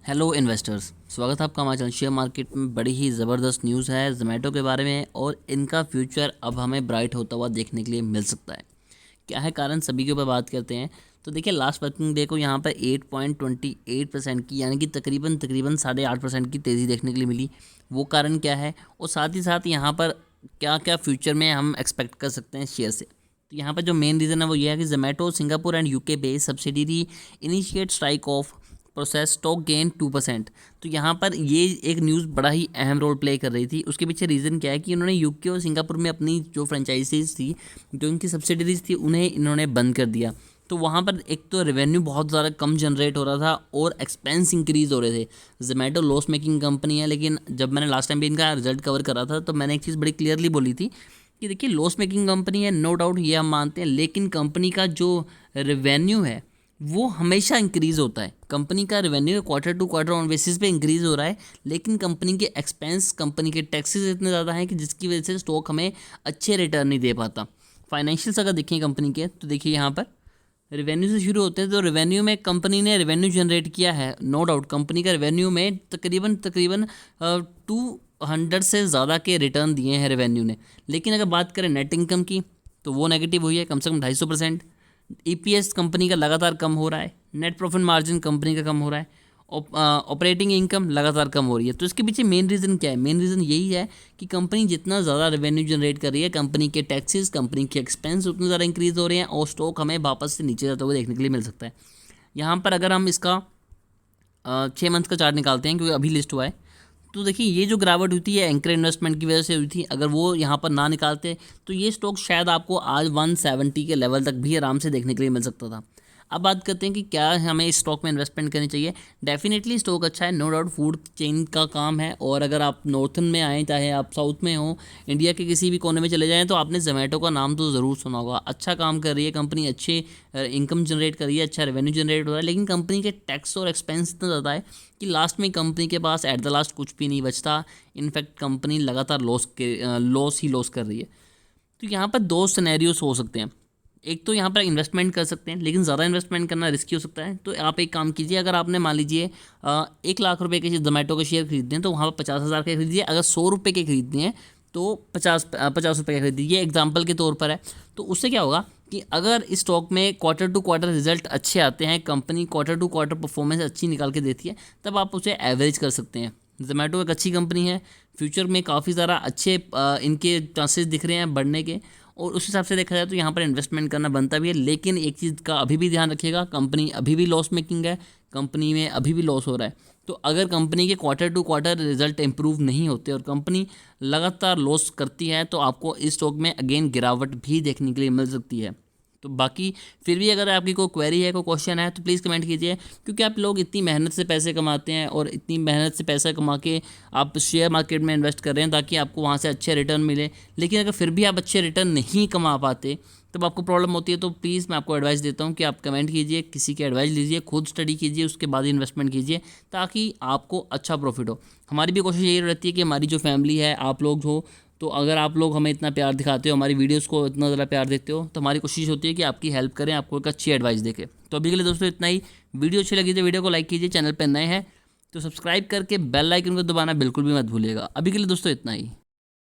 Hello investors, स्वागत है आपका हमारे चैनल। शेयर मार्केट में बड़ी ही ज़बरदस्त न्यूज़ है ज़ोमैटो के बारे में और इनका फ्यूचर अब हमें ब्राइट होता हुआ देखने के लिए मिल सकता है। क्या है कारण, सभी के ऊपर बात करते हैं। तो देखिए, लास्ट वर्किंग डे को यहाँ पर 8.28% की यानी कि तकरीबन 8.5% की तेज़ी देखने के लिए मिली। वो कारण क्या है और साथ ही साथ यहाँ पर क्या क्या फ्यूचर में हम एक्सपेक्ट कर सकते हैं शेयर से। तो यहाँ पर जो मेन रीज़न है वो ये है कि Zomato Singapore and UK based subsidiary initiate strike off process stock gain 2%। तो यहाँ पर ये एक न्यूज़ बड़ा ही अहम रोल प्ले कर रही थी। उसके पीछे रीज़न क्या है कि उन्होंने यूके और सिंगापुर में अपनी जो फ्रेंचाइजीज थी, जो उनकी सब्सिडरीज थी, उन्हें इन्होंने बंद कर दिया। तो वहाँ पर एक तो रेवेन्यू बहुत ज़्यादा कम जनरेट हो रहा था और एक्सपेंस इंक्रीज़ हो रहे थे। जोमेटो लॉस मेकिंग कंपनी है, लेकिन जब मैंने लास्ट टाइम भी इनका रिजल्ट कवर करा था तो मैंने एक चीज़ बड़ी क्लियरली बोली थी कि देखिए, लॉस मेकिंग कंपनी है, नो डाउट, ये हम मानते हैं, लेकिन कंपनी का जो रेवेन्यू है वो हमेशा इंक्रीज़ होता है। कंपनी का revenue quarter to quarter on basis पे इंक्रीज़ हो रहा है, लेकिन कंपनी के एक्सपेंस, कंपनी के टैक्सेस इतने ज़्यादा हैं कि जिसकी वजह से स्टॉक हमें अच्छे रिटर्न नहीं दे पाता। फाइनेंशियल्स अगर देखें कंपनी के, तो देखिए यहाँ पर रेवेन्यू से शुरू होते हैं। तो रेवेन्यू में कंपनी ने रेवेन्यू जनरेट किया है, नो डाउट। कंपनी का रेवेन्यू में तकरीबन 200 से ज़्यादा के रिटर्न दिए हैं रेवेन्यू ने। लेकिन अगर बात करें नेट इनकम की, तो वो नेगेटिव हुई है कम से कम 250%। ईपीएस कंपनी का लगातार कम हो रहा है, नेट प्रॉफिट मार्जिन कंपनी का कम हो रहा है, ऑपरेटिंग इनकम लगातार कम हो रही है। तो इसके पीछे मेन रीज़न क्या है? मेन रीज़न यही है कि कंपनी जितना ज़्यादा रेवेन्यू जनरेट कर रही है, कंपनी के टैक्सेस, कंपनी के एक्सपेंस उतने ज़्यादा इंक्रीज़ हो रहे हैं और स्टॉक हमें वापस से नीचे जाते हुए देखने के लिए मिल सकता है। यहाँ पर अगर हम इसका 6 मंथ का चार्ट निकालते हैं, क्योंकि अभी लिस्ट हुआ है, तो देखिए ये जो गिरावट हुई थी ये एंकर इन्वेस्टमेंट की वजह से हुई थी। अगर वो यहाँ पर ना निकालते तो ये स्टॉक शायद आपको आज 170 के लेवल तक भी आराम से देखने के लिए मिल सकता था। अब बात करते हैं कि क्या हमें इस स्टॉक में इन्वेस्टमेंट करनी चाहिए। डेफिनेटली स्टॉक अच्छा है, नो डाउट, फूड चेन का काम है। और अगर आप नॉर्थन में आएँ, चाहे आप साउथ में हो, इंडिया के किसी भी कोने में चले जाएँ, तो आपने जोमेटो का नाम तो ज़रूर सुना होगा। अच्छा काम कर रही है कंपनी, अच्छे इनकम जनरेट कर रही है, अच्छा रेवेन्यू जनरेट हो रहा है, लेकिन कंपनी के टैक्स और एक्सपेंस इतना ज़्यादा है कि लास्ट में कंपनी के पास एट द लास्ट कुछ भी नहीं बचता। इनफैक्ट कंपनी लगातार लॉस कर रही है। तो यहाँ पर दो सिनेरियोस हो सकते हैं। एक तो यहाँ पर इन्वेस्टमेंट कर सकते हैं, लेकिन ज़्यादा इन्वेस्टमेंट करना रिस्की हो सकता है। तो आप एक काम कीजिए, अगर आपने मान लीजिए 1 लाख रुपए के जोमेटो के शेयर खरीदते हैं, तो वहाँ पर 50,000 के खरीदिए। अगर 100 रुपये के खरीदते हैं तो 50 रुपये का खरीदिए, एग्जाम्पल के तौर पर है। तो उससे क्या होगा कि अगर इस स्टॉक में क्वार्टर टू क्वार्टर रिजल्ट अच्छे आते हैं, company quarter to quarter performance अच्छी निकाल के देती है, तब आप उसे एवरेज कर सकते हैं। जोमेटो एक अच्छी कंपनी है, फ्यूचर में काफ़ी ज़्यादा अच्छे इनके चांसेस दिख रहे हैं बढ़ने के, और उस हिसाब से देखा जाए तो यहाँ पर इन्वेस्टमेंट करना बनता भी है। लेकिन एक चीज़ का अभी भी ध्यान रखिएगा, कंपनी अभी भी लॉस मेकिंग है, कंपनी में अभी भी लॉस हो रहा है। तो अगर कंपनी के quarter to quarter result improve नहीं होते और कंपनी लगातार लॉस करती है, तो आपको इस स्टॉक में अगेन गिरावट भी देखने के लिए मिल सकती है। तो बाकी फिर भी अगर आपकी कोई क्वेरी है, कोई क्वेश्चन है, तो प्लीज़ कमेंट कीजिए, क्योंकि आप लोग इतनी मेहनत से पैसे कमाते हैं और इतनी मेहनत से पैसा कमा के आप शेयर मार्केट में इन्वेस्ट कर रहे हैं ताकि आपको वहाँ से अच्छे रिटर्न मिले। लेकिन अगर फिर भी आप अच्छे रिटर्न नहीं कमा पाते, तब आपको प्रॉब्लम होती है। तो प्लीज़ मैं आपको एडवाइस देता हूँ कि आप कमेंट कीजिए, किसी की एडवाइस लीजिए, खुद स्टडी कीजिए, उसके बाद इन्वेस्टमेंट कीजिए, ताकि आपको अच्छा प्रॉफिट हो। हमारी भी कोशिश यही रहती है कि हमारी जो फैमिली है, आप लोग हो, तो अगर आप लोग हमें इतना प्यार दिखाते हो, हमारी वीडियोस को इतना ज़्यादा प्यार देते हो, तो हमारी कोशिश होती है कि आपकी हेल्प करें, आपको एक अच्छी एडवाइस देके। तो अभी के लिए दोस्तों इतना ही। वीडियो अच्छी लगी तो वीडियो को लाइक कीजिए, चैनल पर नए हैं तो सब्सक्राइब करके बेल आइकन को दबाना बिल्कुल भी मत भूलिएगा। अभी के लिए दोस्तों इतना ही।